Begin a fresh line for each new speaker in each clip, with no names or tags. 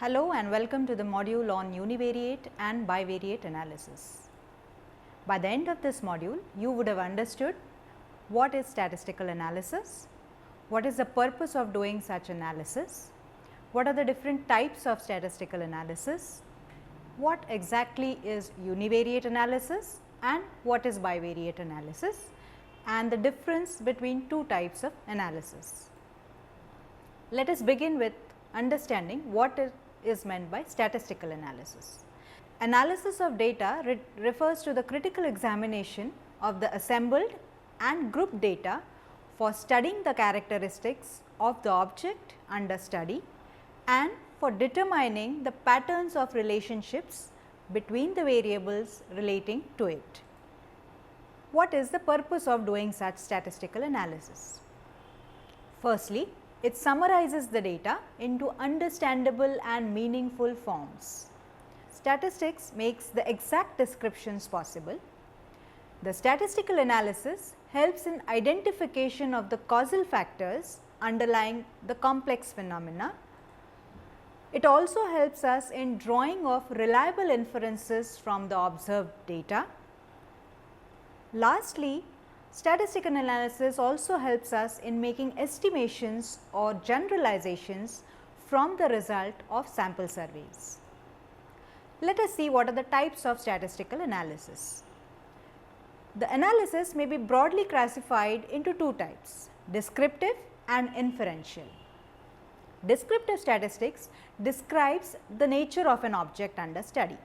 Hello and welcome to the module on univariate and bivariate analysis. By the end of this module, you would have understood what is statistical analysis, what is the purpose of doing such analysis, what are the different types of statistical analysis, what exactly is univariate analysis and what is bivariate analysis, and the difference between two types of analysis. Let us begin with understanding what is meant by statistical analysis. Analysis of data refers to the critical examination of the assembled and grouped data for studying the characteristics of the object under study and for determining the patterns of relationships between the variables relating to it. What is the purpose of doing such statistical analysis? Firstly, it summarizes the data into understandable and meaningful forms. Statistics makes the exact descriptions possible. The statistical analysis helps in identification of the causal factors underlying the complex phenomena. It also helps us in drawing of reliable inferences from the observed data. Lastly, statistical analysis also helps us in making estimations or generalizations from the result of sample surveys. Let us see what are the types of statistical analysis. The analysis may be broadly classified into two types, descriptive and inferential. Descriptive statistics describes the nature of an object under study.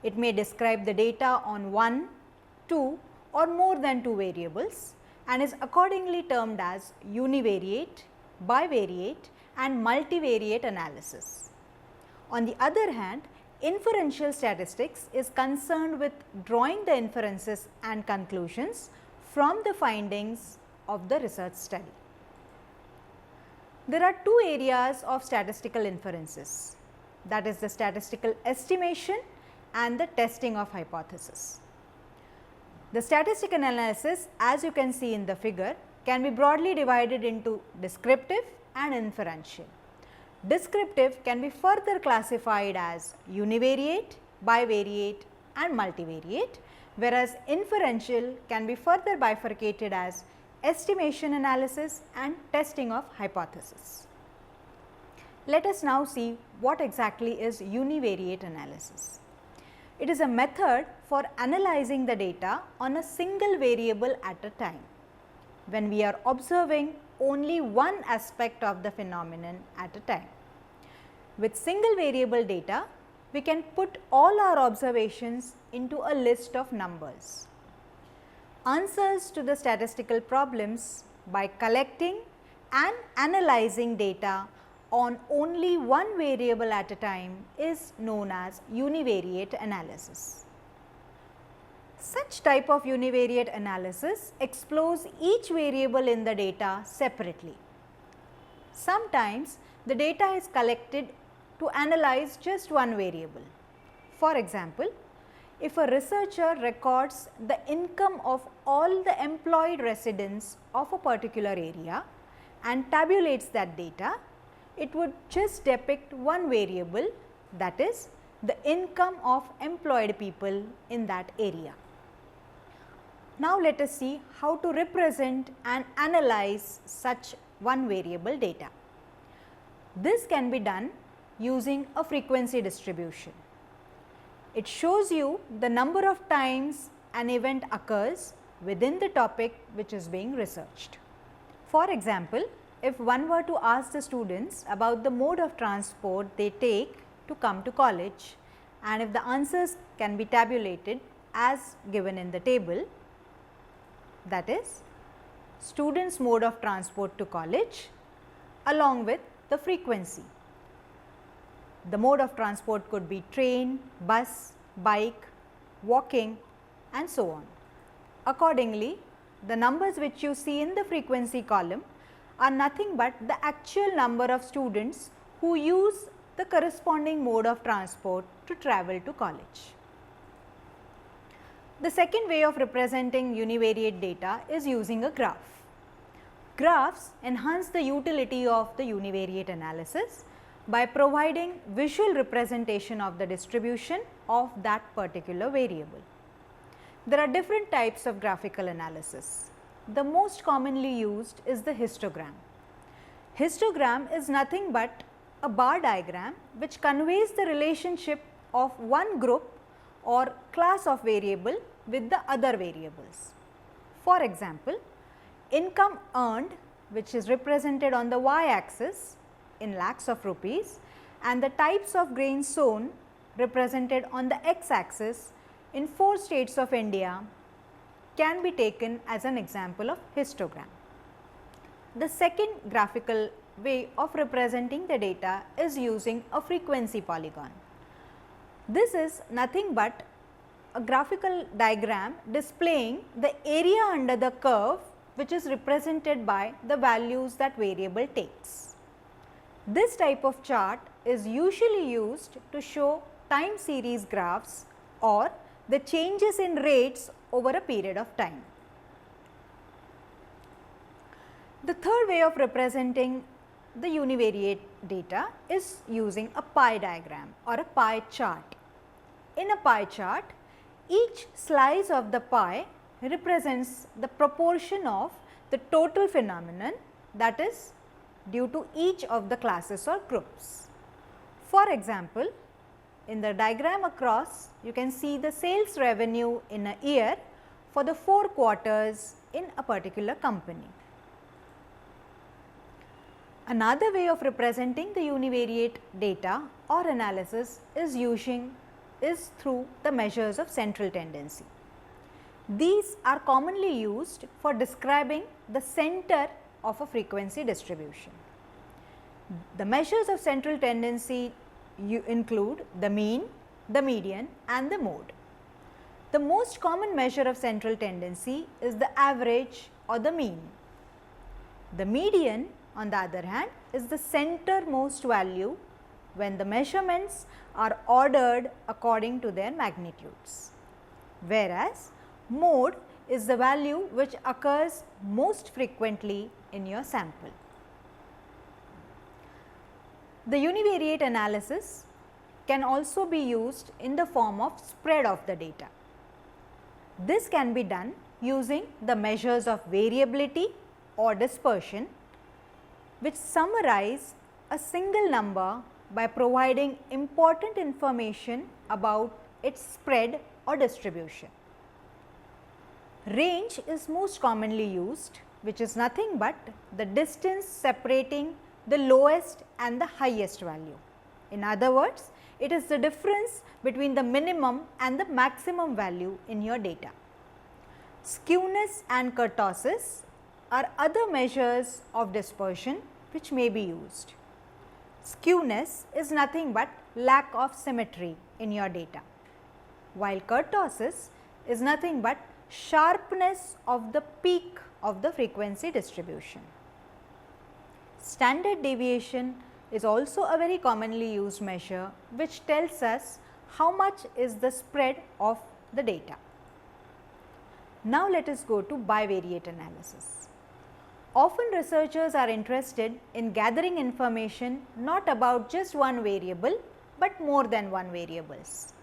It may describe the data on one, two, or more than two variables and is accordingly termed as univariate, bivariate and multivariate analysis. On the other hand, inferential statistics is concerned with drawing the inferences and conclusions from the findings of the research study. There are two areas of statistical inferences, that is the statistical estimation and the testing of hypothesis. The statistical analysis, as you can see in the figure, can be broadly divided into descriptive and inferential. Descriptive can be further classified as univariate, bivariate and multivariate, whereas inferential can be further bifurcated as estimation analysis and testing of hypothesis. Let us now see what exactly is univariate analysis. It is a method for analyzing the data on a single variable at a time, when we are observing only one aspect of the phenomenon at a time. With single variable data, we can put all our observations into a list of numbers. Answers to the statistical problems by collecting and analyzing data on only one variable at a time is known as univariate analysis. Such type of univariate analysis explores each variable in the data separately. Sometimes the data is collected to analyze just one variable. For example, if a researcher records the income of all the employed residents of a particular area and tabulates that data, it would just depict one variable, that is the income of employed people in that area. Now let us see how to represent and analyze such one variable data. This can be done using a frequency distribution. It shows you the number of times an event occurs within the topic which is being researched. For example, if one were to ask the students about the mode of transport they take to come to college, and if the answers can be tabulated as given in the table, that is students' mode of transport to college along with the frequency. The mode of transport could be train, bus, bike, walking and so on. Accordingly, the numbers which you see in the frequency column are nothing but the actual number of students who use the corresponding mode of transport to travel to college. The second way of representing univariate data is using a graph. Graphs enhance the utility of the univariate analysis by providing visual representation of the distribution of that particular variable. There are different types of graphical analysis. The most commonly used is the histogram. Histogram is nothing but a bar diagram which conveys the relationship of one group or class of variable with the other variables. For example, income earned, which is represented on the y axis in lakhs of rupees, and the types of grain sown represented on the x axis in 4 states of India, can be taken as an example of histogram. The second graphical way of representing the data is using a frequency polygon. This is nothing but a graphical diagram displaying the area under the curve, which is represented by the values that variable takes. This type of chart is usually used to show time series graphs or the changes in rates over a period of time. The third way of representing the univariate data is using a pie diagram or a pie chart. In a pie chart, each slice of the pie represents the proportion of the total phenomenon, that is due to each of the classes or groups. For example, in the diagram across, you can see the sales revenue in a year for the 4 quarters in a particular company. Another way of representing the univariate data or analysis is through the measures of central tendency. These are commonly used for describing the center of a frequency distribution. The measures of central tendency include the mean, the median and the mode. The most common measure of central tendency is the average or the mean. The median, on the other hand, is the centermost value when the measurements are ordered according to their magnitudes, whereas mode is the value which occurs most frequently in your sample. The univariate analysis can also be used in the form of spread of the data. This can be done using the measures of variability or dispersion, which summarize a single number by providing important information about its spread or distribution. Range is most commonly used, which is nothing but the distance separating the lowest and the highest value. In other words, it is the difference between the minimum and the maximum value in your data. Skewness and kurtosis are other measures of dispersion which may be used. Skewness is nothing but lack of symmetry in your data, while kurtosis is nothing but sharpness of the peak of the frequency distribution. Standard deviation is also a very commonly used measure which tells us how much is the spread of the data. Now let us go to bivariate analysis. Often researchers are interested in gathering information not about just one variable, but more than one variables.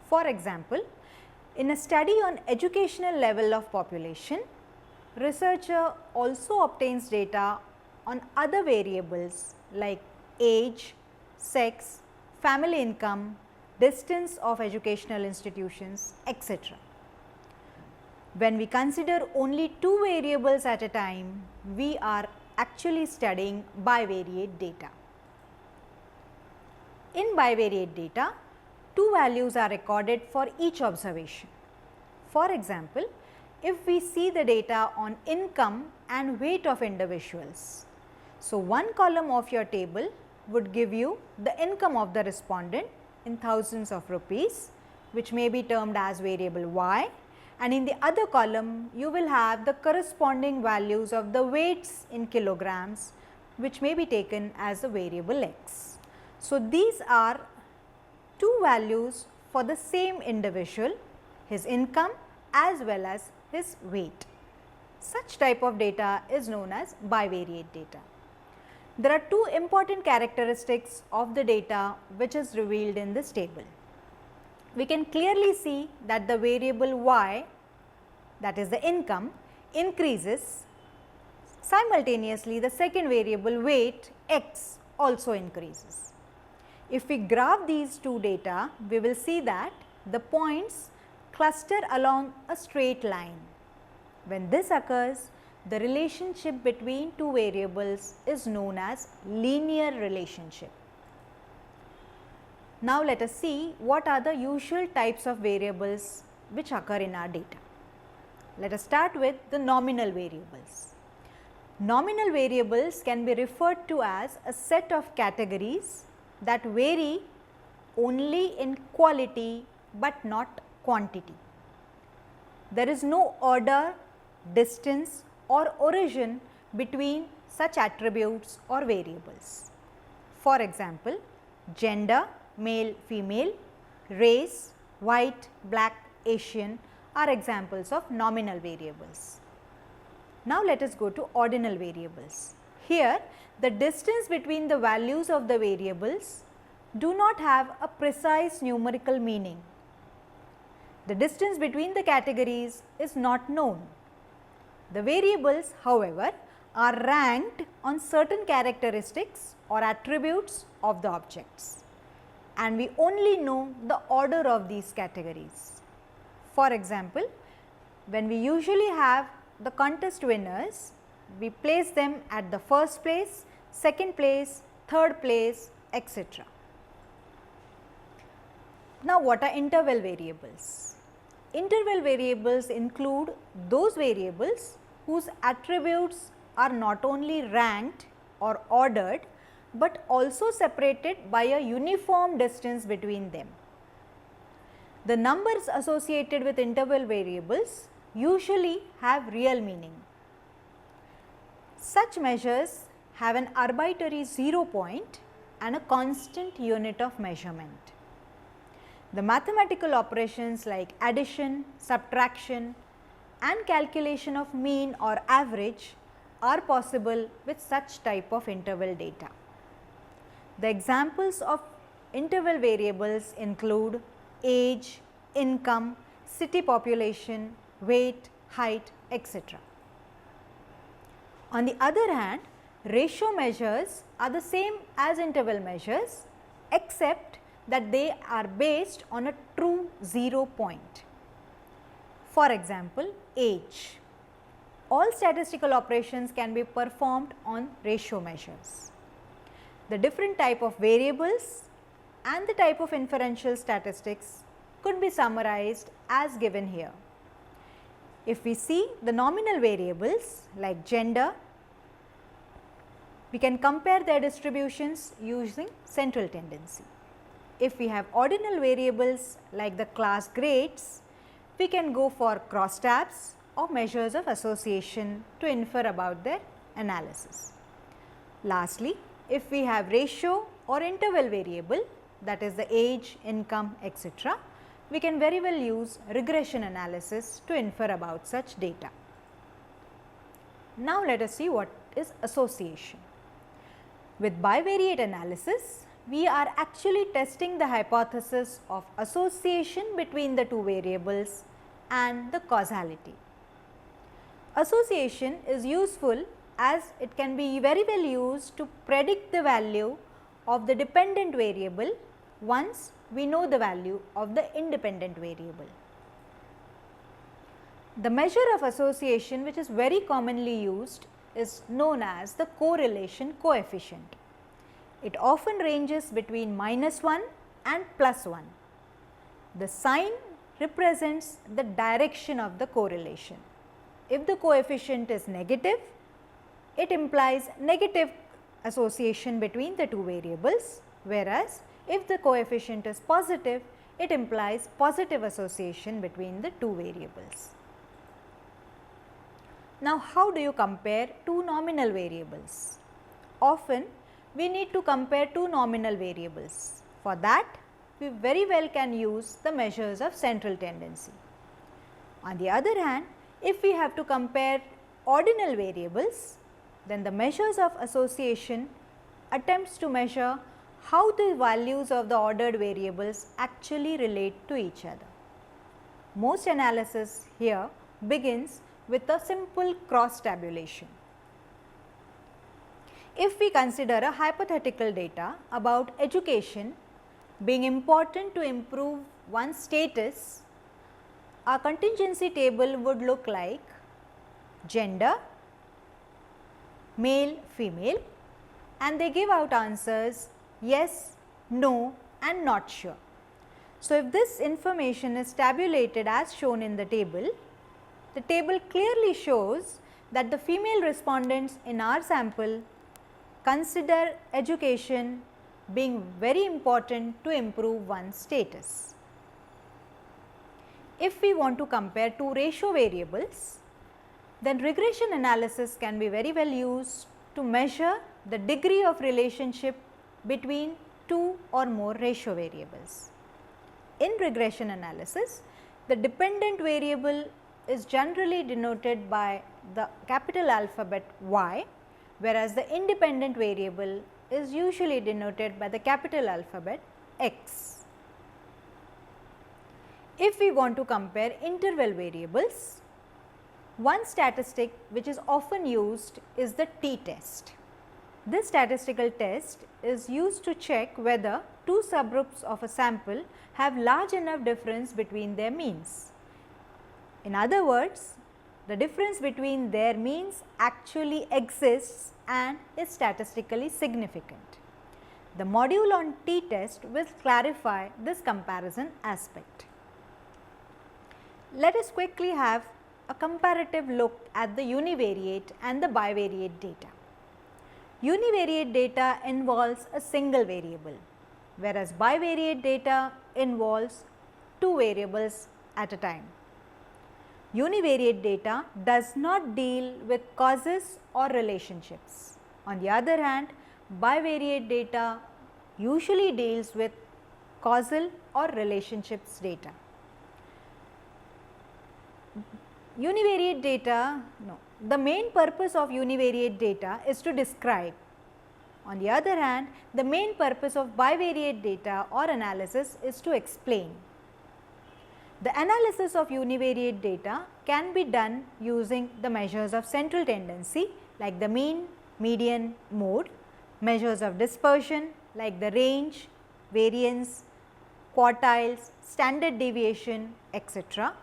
For example, in a study on educational level of population, researcher also obtains data on other variables like age, sex, family income, distance of educational institutions, etc. When we consider only 2 variables at a time, we are actually studying bivariate data. In bivariate data, 2 values are recorded for each observation. For example, if we see the data on income and weight of individuals, so one column of your table would give you the income of the respondent in thousands of rupees, which may be termed as variable Y, and in the other column you will have the corresponding values of the weights in kilograms, which may be taken as a variable X. So these are 2 values for the same individual, his income as well as his weight. Such type of data is known as bivariate data. There are two important characteristics of the data which is revealed in this table. We can clearly see that the variable y, that is the income, increases. Simultaneously, the second variable weight x also increases. If we graph these two data, we will see that the points cluster along a straight line. When this occurs, the relationship between two variables is known as linear relationship. Now, let us see what are the usual types of variables which occur in our data. Let us start with the nominal variables. Nominal variables can be referred to as a set of categories that vary only in quality but not quantity. There is no order, distance or origin between such attributes or variables. For example, gender, male, female, race, white, black, Asian are examples of nominal variables. Now, let us go to ordinal variables. Here, the distance between the values of the variables do not have a precise numerical meaning. The distance between the categories is not known. The variables, however, are ranked on certain characteristics or attributes of the objects, and we only know the order of these categories. For example, when we usually have the contest winners, we place them at the first place, second place, third place, etc. Now, what are interval variables? Interval variables include those variables whose attributes are not only ranked or ordered, but also separated by a uniform distance between them. The numbers associated with interval variables usually have real meaning. Such measures have an arbitrary 0 point and a constant unit of measurement. The mathematical operations like addition, subtraction and calculation of mean or average are possible with such type of interval data. The examples of interval variables include age, income, city population, weight, height, etc. On the other hand, ratio measures are the same as interval measures, except that they are based on a true 0 point. For example, age. All statistical operations can be performed on ratio measures. The different type of variables and the type of inferential statistics could be summarized as given here. If we see the nominal variables like gender, we can compare their distributions using central tendency. If we have ordinal variables like the class grades, we can go for crosstabs or measures of association to infer about their analysis. Lastly, if we have ratio or interval variable, that is the age, income, etc., we can very well use regression analysis to infer about such data. Now, let us see what is association. With bivariate analysis, we are actually testing the hypothesis of association between the two variables and the causality. Association is useful as it can be very well used to predict the value of the dependent variable once we know the value of the independent variable. The measure of association which is very commonly used is known as the correlation coefficient. It often ranges between -1 and +1. The sign represents the direction of the correlation. If the coefficient is negative, it implies negative association between the two variables, whereas if the coefficient is positive, it implies positive association between the two variables. Now, how do you compare two nominal variables? Often we need to compare two nominal variables. For that, we very well can use the measures of central tendency. On the other hand, if we have to compare ordinal variables, then the measures of association attempts to measure how the values of the ordered variables actually relate to each other. Most analysis here begins with a simple cross tabulation. If we consider a hypothetical data about education being important to improve one's status, our contingency table would look like gender, male, female, and they give out answers yes, no and not sure. So, if this information is tabulated as shown in the table clearly shows that the female respondents in our sample consider education being very important to improve one's status. If we want to compare two ratio variables, then regression analysis can be very well used to measure the degree of relationship between two or more ratio variables. In regression analysis, the dependent variable is generally denoted by the capital alphabet Y, whereas the independent variable is usually denoted by the capital alphabet X. If we want to compare interval variables, one statistic which is often used is the t-test. This statistical test is used to check whether two subgroups of a sample have large enough difference between their means. In other words, the difference between their means actually exists and is statistically significant. The module on t-test will clarify this comparison aspect. Let us quickly have a comparative look at the univariate and the bivariate data. Univariate data involves a single variable, whereas bivariate data involves two variables at a time. Univariate data does not deal with causes or relationships. On the other hand, bivariate data usually deals with causal or relationships data. Univariate data, the main purpose of univariate data is to describe. On the other hand, the main purpose of bivariate data or analysis is to explain. The analysis of univariate data can be done using the measures of central tendency like the mean, median, mode, measures of dispersion like the range, variance, quartiles, standard deviation, etc.,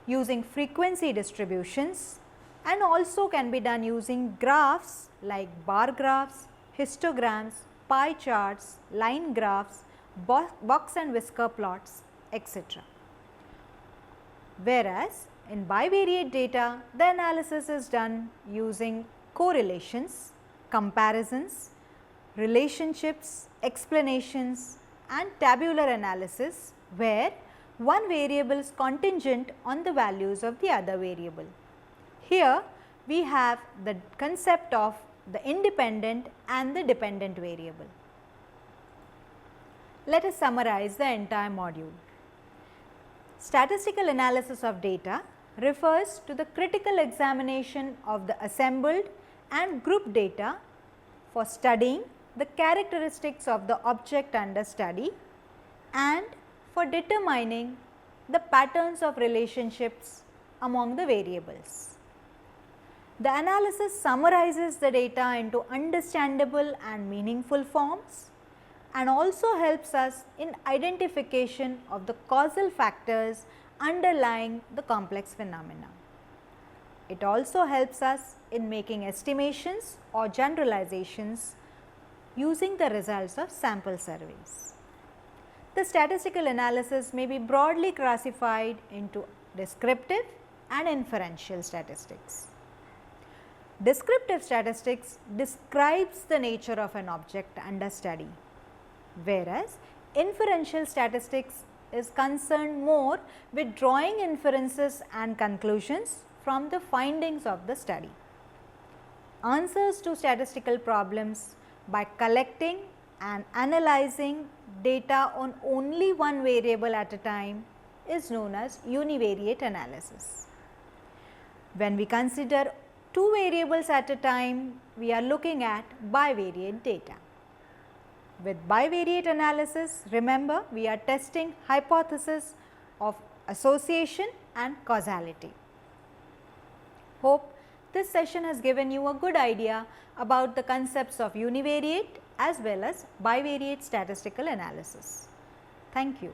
using frequency distributions, and also can be done using graphs like bar graphs, histograms, pie charts, line graphs, box and whisker plots, etc. Whereas, in bivariate data, the analysis is done using correlations, comparisons, relationships, explanations and tabular analysis, where one variable is contingent on the values of the other variable. Here we have the concept of the independent and the dependent variable. Let us summarize the entire module. Statistical analysis of data refers to the critical examination of the assembled and grouped data for studying the characteristics of the object under study and for determining the patterns of relationships among the variables. The analysis summarizes the data into understandable and meaningful forms and also helps us in identification of the causal factors underlying the complex phenomena. It also helps us in making estimations or generalizations using the results of sample surveys. The statistical analysis may be broadly classified into descriptive and inferential statistics. Descriptive statistics describes the nature of an object under study, whereas inferential statistics is concerned more with drawing inferences and conclusions from the findings of the study. Answers to statistical problems by collecting and analyzing data on only one variable at a time is known as univariate analysis. When we consider two variables at a time, we are looking at bivariate data. With bivariate analysis, remember we are testing hypothesis of association and causality. Hope this session has given you a good idea about the concepts of univariate as well as bivariate statistical analysis. Thank you.